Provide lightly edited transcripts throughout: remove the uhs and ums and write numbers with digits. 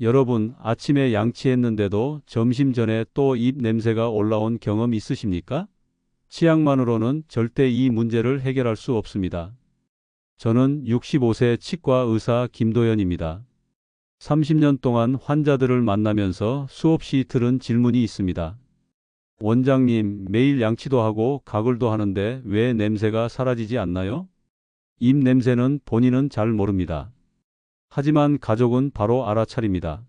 여러분, 아침에 양치했는데도 점심 전에 또 입 냄새가 올라온 경험 있으십니까? 치약만으로는 절대 이 문제를 해결할 수 없습니다. 저는 65세 치과 의사 김도연입니다. 30년 동안 환자들을 만나면서 수없이 들은 질문이 있습니다. 원장님, 매일 양치도 하고 가글도 하는데 왜 냄새가 사라지지 않나요? 입 냄새는 본인은 잘 모릅니다. 하지만 가족은 바로 알아차립니다.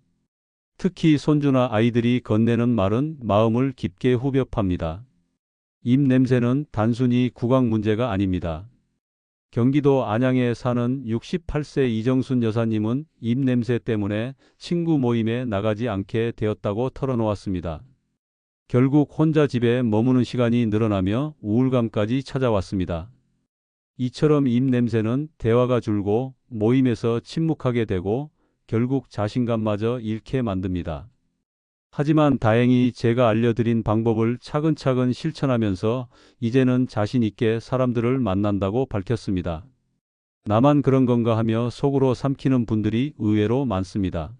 특히 손주나 아이들이 건네는 말은 마음을 깊게 후벼 팝니다. 입 냄새는 단순히 구강 문제가 아닙니다. 경기도 안양에 사는 68세 이정순 여사님은 입 냄새 때문에 친구 모임에 나가지 않게 되었다고 털어놓았습니다. 결국 혼자 집에 머무는 시간이 늘어나며 우울감까지 찾아왔습니다. 이처럼 입 냄새는 대화가 줄고 모임에서 침묵하게 되고 결국 자신감마저 잃게 만듭니다. 하지만 다행히 제가 알려드린 방법을 차근차근 실천하면서 이제는 자신 있게 사람들을 만난다고 밝혔습니다. 나만 그런 건가 하며 속으로 삼키는 분들이 의외로 많습니다.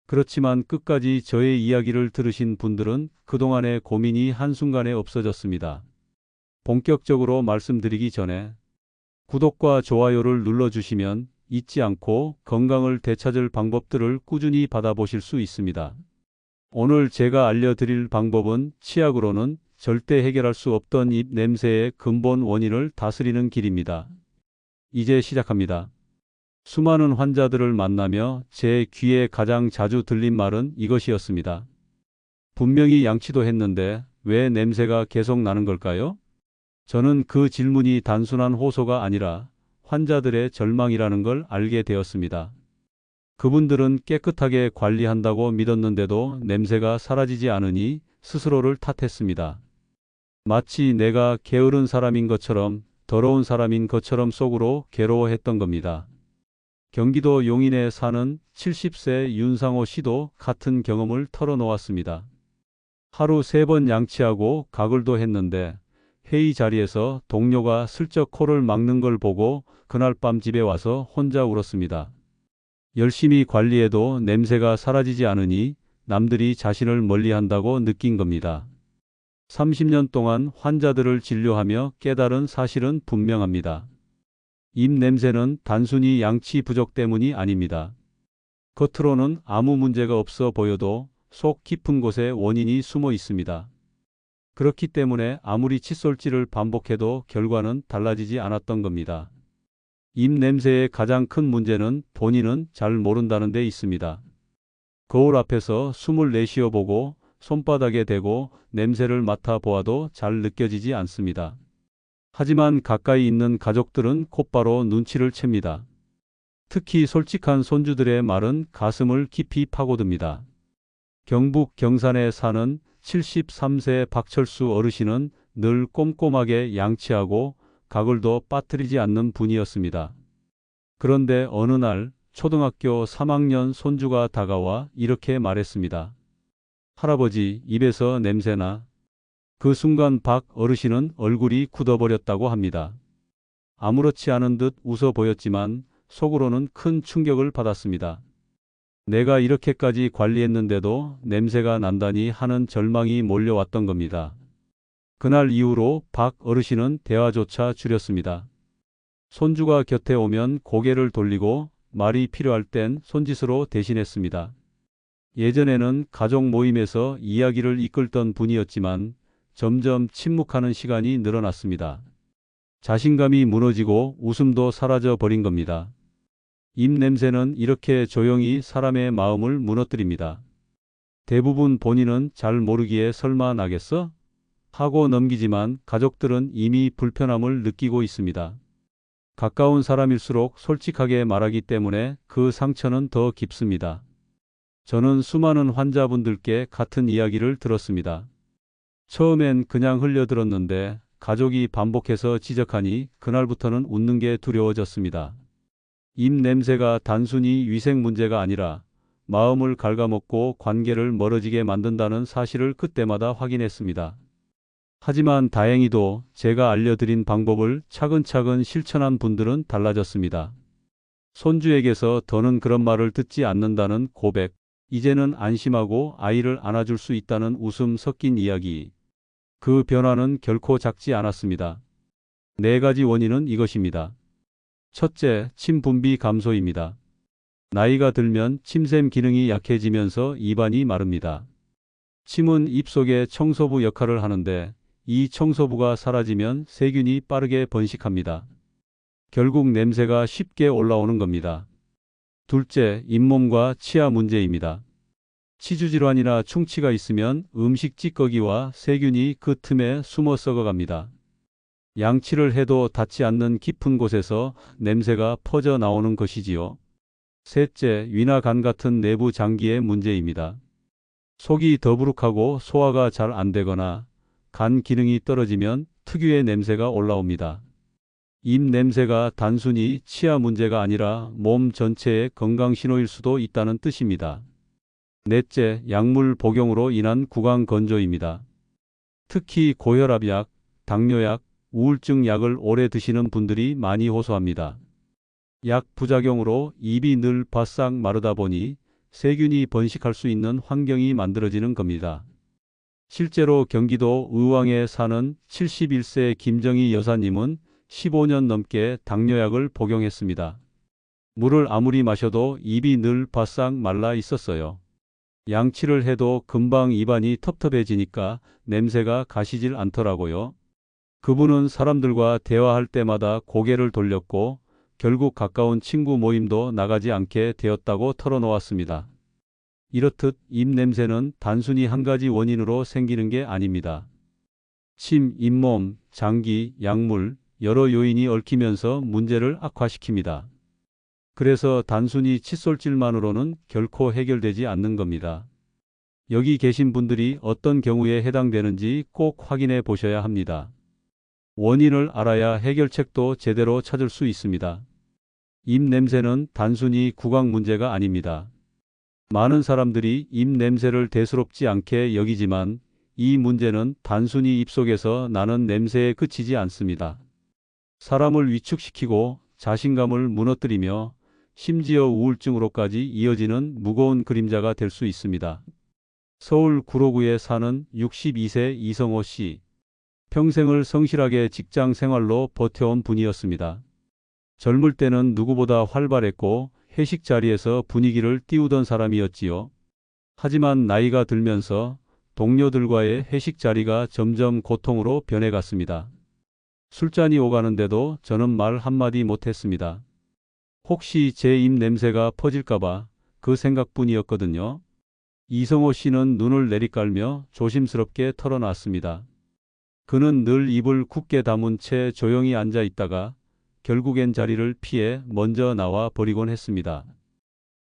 그렇지만 끝까지 저의 이야기를 들으신 분들은 그동안의 고민이 한순간에 없어졌습니다. 본격적으로 말씀드리기 전에 구독과 좋아요를 눌러주시면 잊지 않고 건강을 되찾을 방법들을 꾸준히 받아보실 수 있습니다. 오늘 제가 알려드릴 방법은 치약으로는 절대 해결할 수 없던 입 냄새의 근본 원인을 다스리는 길입니다. 이제 시작합니다. 수많은 환자들을 만나며 제 귀에 가장 자주 들린 말은 이것이었습니다. 분명히 양치도 했는데 왜 냄새가 계속 나는 걸까요? 저는 그 질문이 단순한 호소가 아니라 환자들의 절망이라는 걸 알게 되었습니다. 그분들은 깨끗하게 관리한다고 믿었는데도 냄새가 사라지지 않으니 스스로를 탓했습니다. 마치 내가 게으른 사람인 것처럼, 더러운 사람인 것처럼 속으로 괴로워했던 겁니다. 경기도 용인에 사는 70세 윤상호 씨도 같은 경험을 털어놓았습니다. 하루 3번 양치하고 가글도 했는데 회의 자리에서 동료가 슬쩍 코를 막는 걸 보고 그날 밤 집에 와서 혼자 울었습니다. 열심히 관리해도 냄새가 사라지지 않으니 남들이 자신을 멀리한다고 느낀 겁니다. 30년 동안 환자들을 진료하며 깨달은 사실은 분명합니다. 입 냄새는 단순히 양치 부족 때문이 아닙니다. 겉으로는 아무 문제가 없어 보여도 속 깊은 곳에 원인이 숨어 있습니다. 그렇기 때문에 아무리 칫솔질을 반복해도 결과는 달라지지 않았던 겁니다. 입 냄새의 가장 큰 문제는 본인은 잘 모른다는 데 있습니다. 거울 앞에서 숨을 내쉬어보고 손바닥에 대고 냄새를 맡아보아도 잘 느껴지지 않습니다. 하지만 가까이 있는 가족들은 곧바로 눈치를 챕니다. 특히 솔직한 손주들의 말은 가슴을 깊이 파고듭니다. 경북 경산에 사는 73세 박철수 어르신은 늘 꼼꼼하게 양치하고 가글도 빠뜨리지 않는 분이었습니다. 그런데 어느 날 초등학교 3학년 손주가 다가와 이렇게 말했습니다. 할아버지, 입에서 냄새나. 그 순간 박 어르신은 얼굴이 굳어버렸다고 합니다. 아무렇지 않은 듯 웃어 보였지만 속으로는 큰 충격을 받았습니다. 내가 이렇게까지 관리했는데도 냄새가 난다니 하는 절망이 몰려왔던 겁니다. 그날 이후로 박 어르신은 대화조차 줄였습니다. 손주가 곁에 오면 고개를 돌리고 말이 필요할 땐 손짓으로 대신했습니다. 예전에는 가족 모임에서 이야기를 이끌던 분이었지만 점점 침묵하는 시간이 늘어났습니다. 자신감이 무너지고 웃음도 사라져 버린 겁니다. 입 냄새는 이렇게 조용히 사람의 마음을 무너뜨립니다. 대부분 본인은 잘 모르기에 설마 나겠어? 하고 넘기지만 가족들은 이미 불편함을 느끼고 있습니다. 가까운 사람일수록 솔직하게 말하기 때문에 그 상처는 더 깊습니다. 저는 수많은 환자분들께 같은 이야기를 들었습니다. 처음엔 그냥 흘려들었는데 가족이 반복해서 지적하니 그날부터는 웃는 게 두려워졌습니다. 입 냄새가 단순히 위생 문제가 아니라 마음을 갉아먹고 관계를 멀어지게 만든다는 사실을 그때마다 확인했습니다. 하지만 다행히도 제가 알려드린 방법을 차근차근 실천한 분들은 달라졌습니다. 손주에게서 더는 그런 말을 듣지 않는다는 고백, 이제는 안심하고 아이를 안아줄 수 있다는 웃음 섞인 이야기. 그 변화는 결코 작지 않았습니다. 네 가지 원인은 이것입니다. 첫째, 침 분비 감소입니다. 나이가 들면 침샘 기능이 약해지면서 입안이 마릅니다. 침은 입속의 청소부 역할을 하는데 이 청소부가 사라지면 세균이 빠르게 번식합니다. 결국 냄새가 쉽게 올라오는 겁니다. 둘째, 잇몸과 치아 문제입니다. 치주질환이나 충치가 있으면 음식 찌꺼기와 세균이 그 틈에 숨어 썩어갑니다. 양치를 해도 닿지 않는 깊은 곳에서 냄새가 퍼져 나오는 것이지요. 셋째, 위나 간 같은 내부 장기의 문제입니다. 속이 더부룩하고 소화가 잘 안 되거나 간 기능이 떨어지면 특유의 냄새가 올라옵니다. 입 냄새가 단순히 치아 문제가 아니라 몸 전체의 건강 신호일 수도 있다는 뜻입니다. 넷째, 약물 복용으로 인한 구강 건조입니다. 특히 고혈압약, 당뇨약, 우울증 약을 오래 드시는 분들이 많이 호소합니다. 약 부작용으로 입이 늘 바싹 마르다 보니 세균이 번식할 수 있는 환경이 만들어지는 겁니다. 실제로 경기도 의왕에 사는 71세 김정희 여사님은 15년 넘게 당뇨약을 복용했습니다. 물을 아무리 마셔도 입이 늘 바싹 말라 있었어요. 양치를 해도 금방 입안이 텁텁해지니까 냄새가 가시질 않더라고요. 그분은 사람들과 대화할 때마다 고개를 돌렸고 결국 가까운 친구 모임도 나가지 않게 되었다고 털어놓았습니다. 이렇듯 입 냄새는 단순히 한 가지 원인으로 생기는 게 아닙니다. 침, 잇몸, 장기, 약물, 여러 요인이 얽히면서 문제를 악화시킵니다. 그래서 단순히 칫솔질만으로는 결코 해결되지 않는 겁니다. 여기 계신 분들이 어떤 경우에 해당되는지 꼭 확인해 보셔야 합니다. 원인을 알아야 해결책도 제대로 찾을 수 있습니다. 입 냄새는 단순히 구강 문제가 아닙니다. 많은 사람들이 입 냄새를 대수롭지 않게 여기지만 이 문제는 단순히 입속에서 나는 냄새에 그치지 않습니다. 사람을 위축시키고 자신감을 무너뜨리며 심지어 우울증으로까지 이어지는 무거운 그림자가 될 수 있습니다. 서울 구로구에 사는 62세 이성호 씨. 평생을 성실하게 직장 생활로 버텨온 분이었습니다. 젊을 때는 누구보다 활발했고 회식 자리에서 분위기를 띄우던 사람이었지요. 하지만 나이가 들면서 동료들과의 회식 자리가 점점 고통으로 변해갔습니다. 술잔이 오가는데도 저는 말 한마디 못했습니다. 혹시 제 입 냄새가 퍼질까봐 그 생각뿐이었거든요. 이성호 씨는 눈을 내리깔며 조심스럽게 털어놨습니다. 그는 늘 입을 굳게 다문 채 조용히 앉아 있다가 결국엔 자리를 피해 먼저 나와 버리곤 했습니다.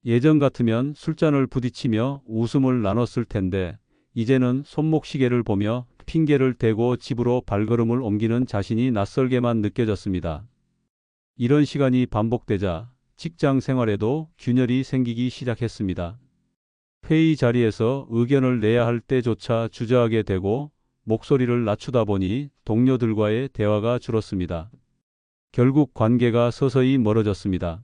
예전 같으면 술잔을 부딪히며 웃음을 나눴을 텐데 이제는 손목시계를 보며 핑계를 대고 집으로 발걸음을 옮기는 자신이 낯설게만 느껴졌습니다. 이런 시간이 반복되자 직장 생활에도 균열이 생기기 시작했습니다. 회의 자리에서 의견을 내야 할 때조차 주저하게 되고 목소리를 낮추다 보니 동료들과의 대화가 줄었습니다. 결국 관계가 서서히 멀어졌습니다.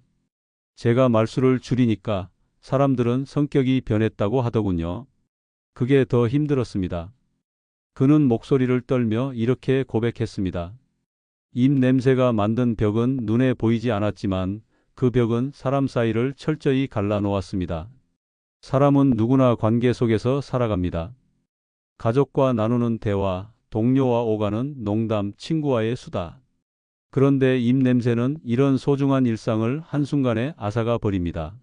제가 말수를 줄이니까 사람들은 성격이 변했다고 하더군요. 그게 더 힘들었습니다. 그는 목소리를 떨며 이렇게 고백했습니다. 입 냄새가 만든 벽은 눈에 보이지 않았지만 그 벽은 사람 사이를 철저히 갈라놓았습니다. 사람은 누구나 관계 속에서 살아갑니다. 가족과 나누는 대화, 동료와 오가는 농담, 친구와의 수다. 그런데 입 냄새는 이런 소중한 일상을 한순간에 앗아가 버립니다.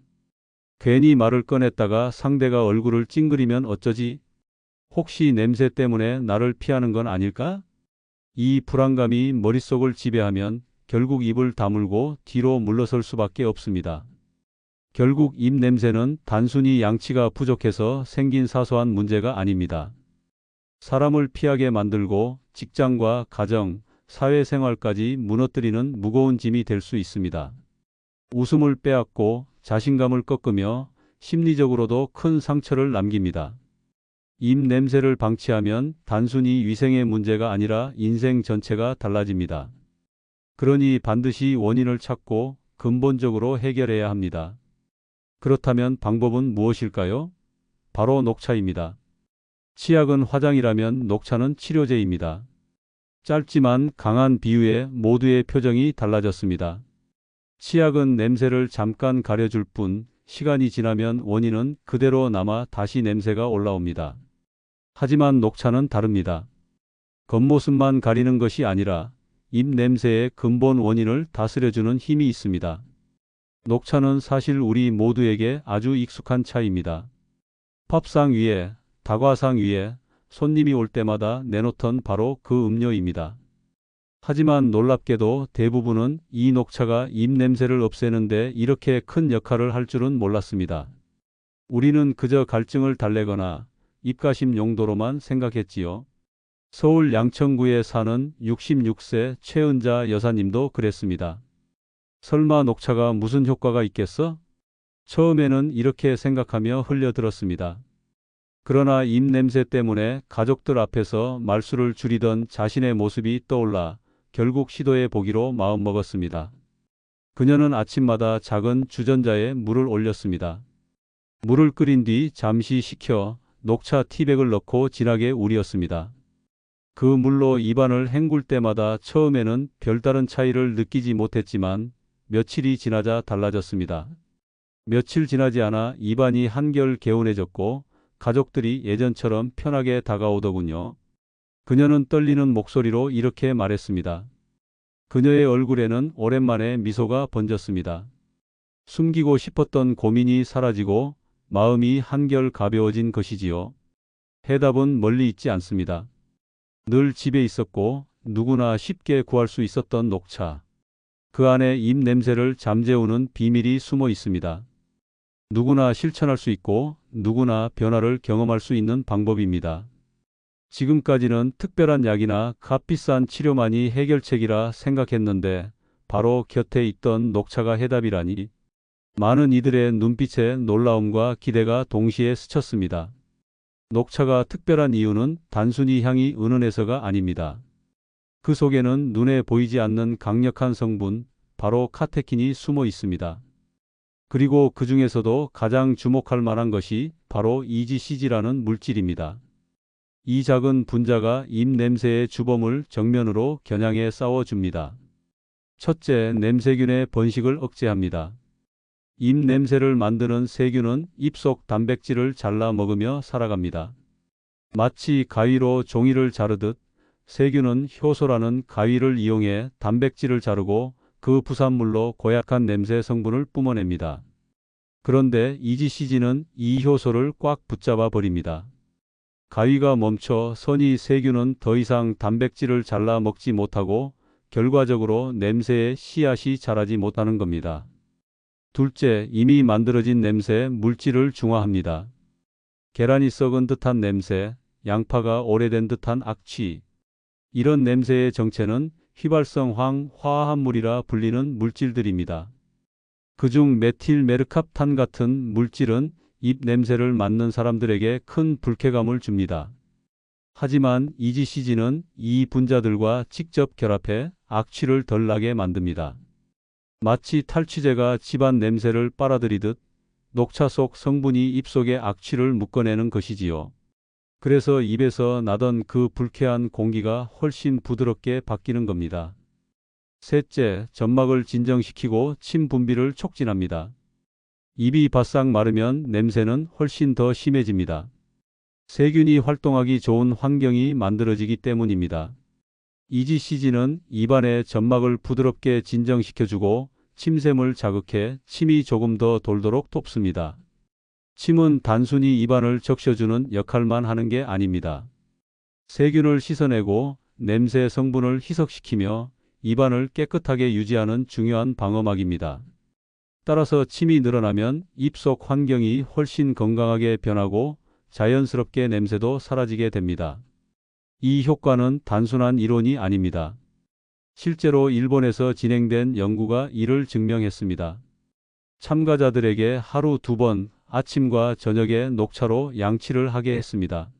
괜히 말을 꺼냈다가 상대가 얼굴을 찡그리면 어쩌지? 혹시 냄새 때문에 나를 피하는 건 아닐까? 이 불안감이 머릿속을 지배하면 결국 입을 다물고 뒤로 물러설 수밖에 없습니다. 결국 입 냄새는 단순히 양치가 부족해서 생긴 사소한 문제가 아닙니다. 사람을 피하게 만들고 직장과 가정, 사회생활까지 무너뜨리는 무거운 짐이 될 수 있습니다. 웃음을 빼앗고 자신감을 꺾으며 심리적으로도 큰 상처를 남깁니다. 입 냄새를 방치하면 단순히 위생의 문제가 아니라 인생 전체가 달라집니다. 그러니 반드시 원인을 찾고 근본적으로 해결해야 합니다. 그렇다면 방법은 무엇일까요? 바로 녹차입니다. 치약은 화장이라면 녹차는 치료제입니다. 짧지만 강한 비유에 모두의 표정이 달라졌습니다. 치약은 냄새를 잠깐 가려줄 뿐 시간이 지나면 원인은 그대로 남아 다시 냄새가 올라옵니다. 하지만 녹차는 다릅니다. 겉모습만 가리는 것이 아니라 입 냄새의 근본 원인을 다스려주는 힘이 있습니다. 녹차는 사실 우리 모두에게 아주 익숙한 차입니다. 밥상 위에, 다과상 위에 손님이 올 때마다 내놓던 바로 그 음료입니다. 하지만 놀랍게도 대부분은 이 녹차가 입 냄새를 없애는데 이렇게 큰 역할을 할 줄은 몰랐습니다. 우리는 그저 갈증을 달래거나 입가심 용도로만 생각했지요. 서울 양천구에 사는 66세 최은자 여사님도 그랬습니다. 설마 녹차가 무슨 효과가 있겠어? 처음에는 이렇게 생각하며 흘려들었습니다. 그러나 입냄새 때문에 가족들 앞에서 말수를 줄이던 자신의 모습이 떠올라 결국 시도해 보기로 마음먹었습니다. 그녀는 아침마다 작은 주전자에 물을 올렸습니다. 물을 끓인 뒤 잠시 식혀 녹차 티백을 넣고 진하게 우렸습니다. 그 물로 입안을 헹굴 때마다 처음에는 별다른 차이를 느끼지 못했지만 며칠이 지나자 달라졌습니다. 며칠 지나지 않아 입안이 한결 개운해졌고 가족들이 예전처럼 편하게 다가오더군요. 그녀는 떨리는 목소리로 이렇게 말했습니다. 그녀의 얼굴에는 오랜만에 미소가 번졌습니다. 숨기고 싶었던 고민이 사라지고 마음이 한결 가벼워진 것이지요. 해답은 멀리 있지 않습니다. 늘 집에 있었고 누구나 쉽게 구할 수 있었던 녹차. 그 안에 입 냄새를 잠재우는 비밀이 숨어 있습니다. 누구나 실천할 수 있고 누구나 변화를 경험할 수 있는 방법입니다. 지금까지는 특별한 약이나 값비싼 치료만이 해결책이라 생각했는데 바로 곁에 있던 녹차가 해답이라니. 많은 이들의 눈빛에 놀라움과 기대가 동시에 스쳤습니다. 녹차가 특별한 이유는 단순히 향이 은은해서가 아닙니다. 그 속에는 눈에 보이지 않는 강력한 성분, 바로 카테킨이 숨어 있습니다. 그리고 그 중에서도 가장 주목할 만한 것이 바로 EGCG라는 물질입니다. 이 작은 분자가 입 냄새의 주범을 정면으로 겨냥해 싸워줍니다. 첫째, 냄새균의 번식을 억제합니다. 입 냄새를 만드는 세균은 입속 단백질을 잘라 먹으며 살아갑니다. 마치 가위로 종이를 자르듯 세균은 효소라는 가위를 이용해 단백질을 자르고 그 부산물로 고약한 냄새 성분을 뿜어냅니다. 그런데 EGCG는 이 효소를 꽉 붙잡아 버립니다. 가위가 멈춰 서니 세균은 더 이상 단백질을 잘라 먹지 못하고 결과적으로 냄새의 씨앗이 자라지 못하는 겁니다. 둘째, 이미 만들어진 냄새 물질을 중화합니다. 계란이 썩은 듯한 냄새, 양파가 오래된 듯한 악취. 이런 냄새의 정체는 휘발성 화합물이라 불리는 물질들입니다. 그중 메틸메르캅탄 같은 물질은 입 냄새를 맡는 사람들에게 큰 불쾌감을 줍니다. 하지만 EGCG는 이 분자들과 직접 결합해 악취를 덜 나게 만듭니다. 마치 탈취제가 집안 냄새를 빨아들이듯 녹차 속 성분이 입속의 악취를 묶어내는 것이지요. 그래서 입에서 나던 그 불쾌한 공기가 훨씬 부드럽게 바뀌는 겁니다. 셋째, 점막을 진정시키고 침 분비를 촉진합니다. 입이 바싹 마르면 냄새는 훨씬 더 심해집니다. 세균이 활동하기 좋은 환경이 만들어지기 때문입니다. EGCG는 입안의 점막을 부드럽게 진정시켜주고 침샘을 자극해 침이 조금 더 돌도록 돕습니다. 침은 단순히 입안을 적셔주는 역할만 하는 게 아닙니다. 세균을 씻어내고 냄새 성분을 희석시키며 입안을 깨끗하게 유지하는 중요한 방어막입니다. 따라서 침이 늘어나면 입속 환경이 훨씬 건강하게 변하고 자연스럽게 냄새도 사라지게 됩니다. 이 효과는 단순한 이론이 아닙니다. 실제로 일본에서 진행된 연구가 이를 증명했습니다. 참가자들에게 하루 2번 아침과 저녁에 녹차로 양치를 하게 했습니다.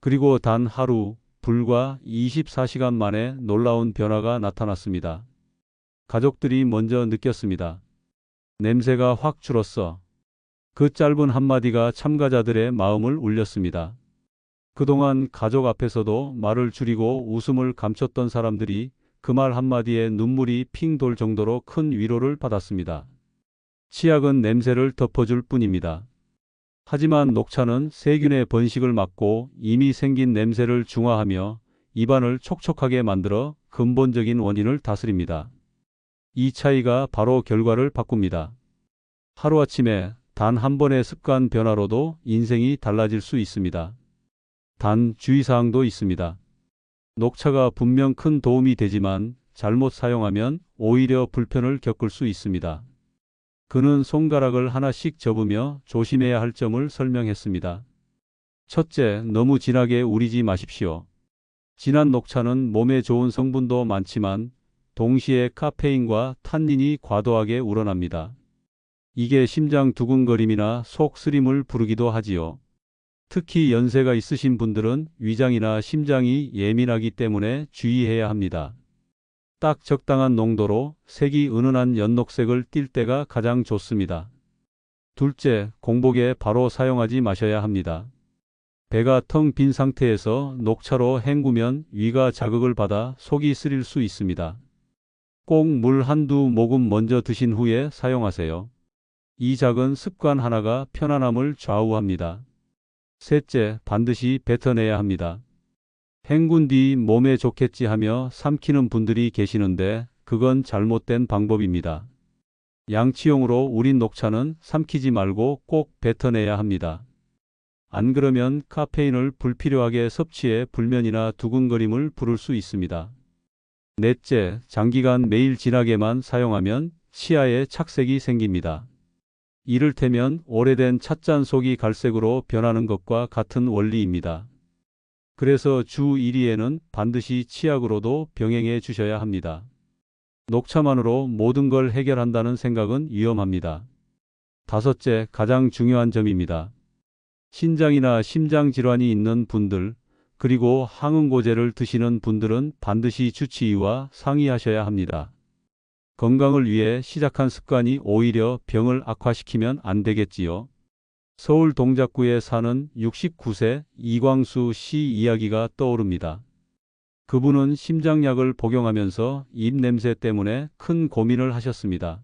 그리고 단 하루, 불과 24시간 만에 놀라운 변화가 나타났습니다. 가족들이 먼저 느꼈습니다. 냄새가 확 줄었어. 그 짧은 한마디가 참가자들의 마음을 울렸습니다. 그동안 가족 앞에서도 말을 줄이고 웃음을 감췄던 사람들이 그 말 한마디에 눈물이 핑 돌 정도로 큰 위로를 받았습니다. 치약은 냄새를 덮어줄 뿐입니다. 하지만 녹차는 세균의 번식을 막고 이미 생긴 냄새를 중화하며 입안을 촉촉하게 만들어 근본적인 원인을 다스립니다. 이 차이가 바로 결과를 바꿉니다. 하루아침에 단 한 번의 습관 변화로도 인생이 달라질 수 있습니다. 단 주의사항도 있습니다. 녹차가 분명 큰 도움이 되지만 잘못 사용하면 오히려 불편을 겪을 수 있습니다. 그는 손가락을 하나씩 접으며 조심해야 할 점을 설명했습니다. 첫째, 너무 진하게 우리지 마십시오. 진한 녹차는 몸에 좋은 성분도 많지만 동시에 카페인과 탄닌이 과도하게 우러납니다. 이게 심장 두근거림이나 속 쓰림을 부르기도 하지요. 특히 연세가 있으신 분들은 위장이나 심장이 예민하기 때문에 주의해야 합니다. 딱 적당한 농도로 색이 은은한 연녹색을 띨 때가 가장 좋습니다. 둘째, 공복에 바로 사용하지 마셔야 합니다. 배가 텅 빈 상태에서 녹차로 헹구면 위가 자극을 받아 속이 쓰릴 수 있습니다. 꼭 물 한두 모금 먼저 드신 후에 사용하세요. 이 작은 습관 하나가 편안함을 좌우합니다. 셋째, 반드시 뱉어내야 합니다. 헹군 뒤 몸에 좋겠지 하며 삼키는 분들이 계시는데 그건 잘못된 방법입니다. 양치용으로 우린 녹차는 삼키지 말고 꼭 뱉어내야 합니다. 안 그러면 카페인을 불필요하게 섭취해 불면이나 두근거림을 부를 수 있습니다. 넷째, 장기간 매일 진하게만 사용하면 치아에 착색이 생깁니다. 이를테면 오래된 찻잔 속이 갈색으로 변하는 것과 같은 원리입니다. 그래서 주 1회에는 반드시 치약으로도 병행해 주셔야 합니다. 녹차만으로 모든 걸 해결한다는 생각은 위험합니다. 다섯째, 가장 중요한 점입니다. 신장이나 심장 질환이 있는 분들, 그리고 항응고제를 드시는 분들은 반드시 주치의와 상의하셔야 합니다. 건강을 위해 시작한 습관이 오히려 병을 악화시키면 안 되겠지요. 서울 동작구에 사는 69세 이광수 씨 이야기가 떠오릅니다. 그분은 심장약을 복용하면서 입냄새 때문에 큰 고민을 하셨습니다.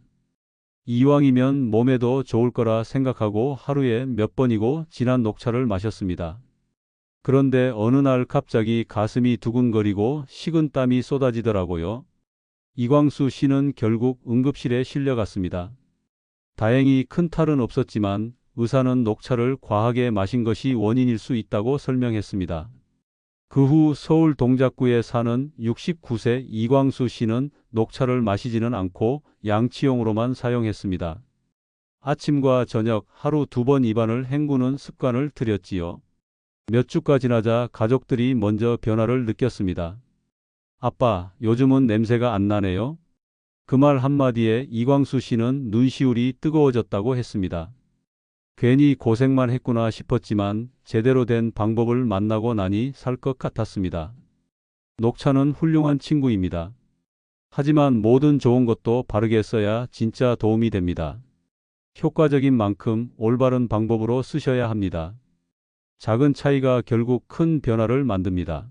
이왕이면 몸에도 좋을 거라 생각하고 하루에 몇 번이고 진한 녹차를 마셨습니다. 그런데 어느 날 갑자기 가슴이 두근거리고 식은땀이 쏟아지더라고요. 이광수 씨는 결국 응급실에 실려갔습니다. 다행히 큰 탈은 없었지만 의사는 녹차를 과하게 마신 것이 원인일 수 있다고 설명했습니다. 그 후 서울 동작구에 사는 69세 이광수 씨는 녹차를 마시지는 않고 양치용으로만 사용했습니다. 아침과 저녁 하루 2번 입안을 헹구는 습관을 들였지요. 몇 주가 지나자 가족들이 먼저 변화를 느꼈습니다. 아빠, 요즘은 냄새가 안 나네요. 그 말 한마디에 이광수 씨는 눈시울이 뜨거워졌다고 했습니다. 괜히 고생만 했구나 싶었지만 제대로 된 방법을 만나고 나니 살 것 같았습니다. 녹차는 훌륭한 친구입니다. 하지만 모든 좋은 것도 바르게 써야 진짜 도움이 됩니다. 효과적인 만큼 올바른 방법으로 쓰셔야 합니다. 작은 차이가 결국 큰 변화를 만듭니다.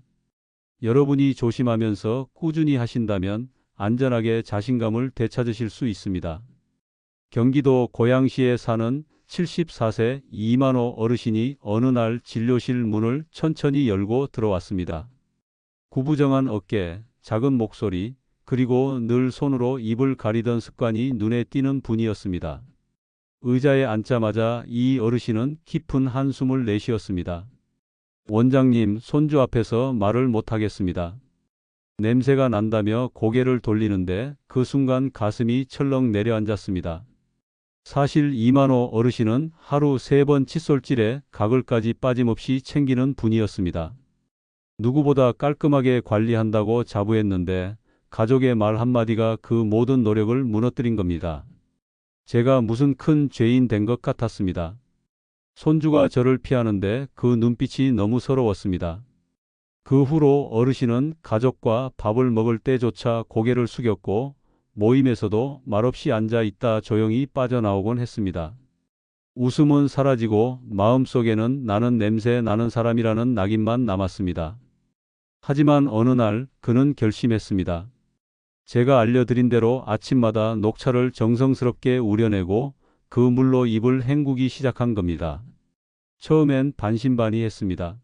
여러분이 조심하면서 꾸준히 하신다면 안전하게 자신감을 되찾으실 수 있습니다. 경기도 고양시에 사는 74세 이만호 어르신이 어느 날 진료실 문을 천천히 열고 들어왔습니다. 구부정한 어깨, 작은 목소리, 그리고 늘 손으로 입을 가리던 습관이 눈에 띄는 분이었습니다. 의자에 앉자마자 이 어르신은 깊은 한숨을 내쉬었습니다. 원장님, 손주 앞에서 말을 못하겠습니다. 냄새가 난다며 고개를 돌리는데 그 순간 가슴이 철렁 내려앉았습니다. 사실 이만호 어르신은 하루 3번 칫솔질에 가글까지 빠짐없이 챙기는 분이었습니다. 누구보다 깔끔하게 관리한다고 자부했는데 가족의 말 한마디가 그 모든 노력을 무너뜨린 겁니다. 제가 무슨 큰 죄인 된 것 같았습니다. 손주가 저를 피하는데 그 눈빛이 너무 서러웠습니다. 그 후로 어르신은 가족과 밥을 먹을 때조차 고개를 숙였고 모임에서도 말없이 앉아 있다 조용히 빠져나오곤 했습니다. 웃음은 사라지고 마음속에는 나는 냄새 나는 사람이라는 낙인만 남았습니다. 하지만 어느 날 그는 결심했습니다. 제가 알려드린 대로 아침마다 녹차를 정성스럽게 우려내고 그 물로 입을 헹구기 시작한 겁니다. 처음엔 반신반의했습니다.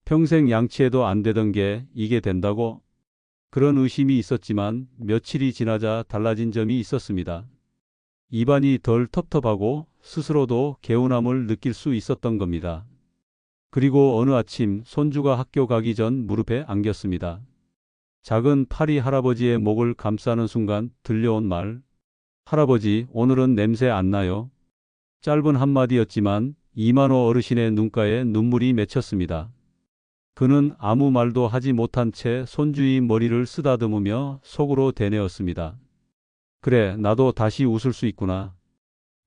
평생 양치해도 안 되던 게 이게 된다고? 그런 의심이 있었지만 며칠이 지나자 달라진 점이 있었습니다. 입안이 덜 텁텁하고 스스로도 개운함을 느낄 수 있었던 겁니다. 그리고 어느 아침 손주가 학교 가기 전 무릎에 안겼습니다. 작은 파리 할아버지의 목을 감싸는 순간 들려온 말. 할아버지, 오늘은 냄새 안 나요? 짧은 한마디였지만 이만호 어르신의 눈가에 눈물이 맺혔습니다. 그는 아무 말도 하지 못한 채 손주의 머리를 쓰다듬으며 속으로 되뇌었습니다. 그래, 나도 다시 웃을 수 있구나.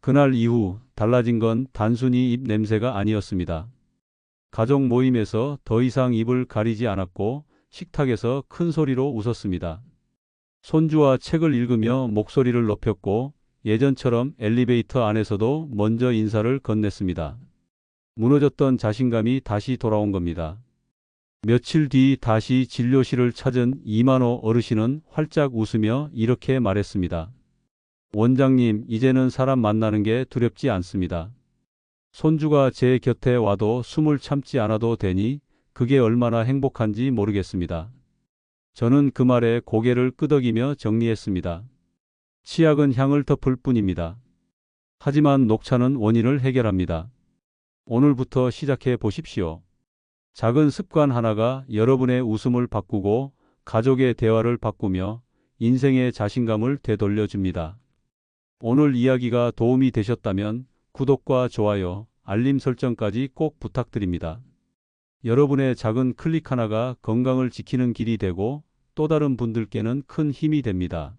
그날 이후 달라진 건 단순히 입 냄새가 아니었습니다. 가족 모임에서 더 이상 입을 가리지 않았고 식탁에서 큰 소리로 웃었습니다. 손주와 책을 읽으며 목소리를 높였고 예전처럼 엘리베이터 안에서도 먼저 인사를 건넸습니다. 무너졌던 자신감이 다시 돌아온 겁니다. 며칠 뒤 다시 진료실을 찾은 이만호 어르신은 활짝 웃으며 이렇게 말했습니다. 원장님, 이제는 사람 만나는 게 두렵지 않습니다. 손주가 제 곁에 와도 숨을 참지 않아도 되니 그게 얼마나 행복한지 모르겠습니다. 저는 그 말에 고개를 끄덕이며 정리했습니다. 치약은 향을 덮을 뿐입니다. 하지만 녹차는 원인을 해결합니다. 오늘부터 시작해 보십시오. 작은 습관 하나가 여러분의 웃음을 바꾸고 가족의 대화를 바꾸며 인생의 자신감을 되돌려줍니다. 오늘 이야기가 도움이 되셨다면 구독과 좋아요, 알림 설정까지 꼭 부탁드립니다. 여러분의 작은 클릭 하나가 건강을 지키는 길이 되고 또 다른 분들께는 큰 힘이 됩니다.